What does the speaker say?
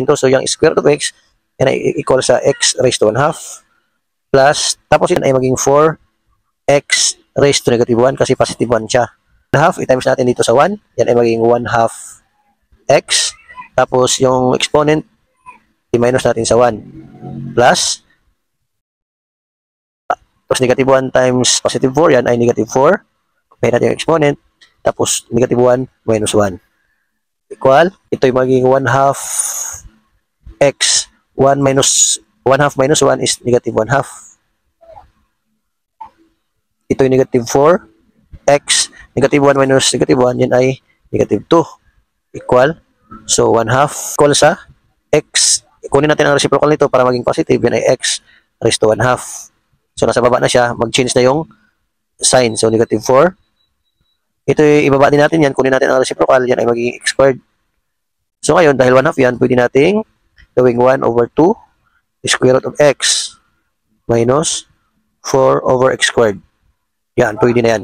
So, yung square root of x, yan ay equal sa x raised to 1 half, plus, tapos yun ay maging 4x raised to negative 1 kasi positive 1 siya. 1 half, i-times natin dito sa 1, yan ay maging 1 half x, tapos yung exponent, i-minus natin sa 1, plus, tapos negative 1 times positive 4, yan ay negative 4, compare natin yung exponent, tapos negative 1 minus 1, equal, ito ay maging 1 half x, 1 half minus 1 is negative 1 half. Ito ay negative 4, x, negative 1 minus negative 1, yan ay negative 2, equal, so 1 half equal sa x, kunin natin ang reciprocal nito para maging positive, yan ay x raised to 1 half. So, nasa baba na siya, mag-change na yung sign. So, negative 4. Ito ibaba din natin yan, kunin natin ang reciprocal, yan ay magiging x squared. So, ngayon, dahil 1 half yan, pwede nating gawing 1 over 2 square root of x minus 4 over x squared. Yan, pwede na yan.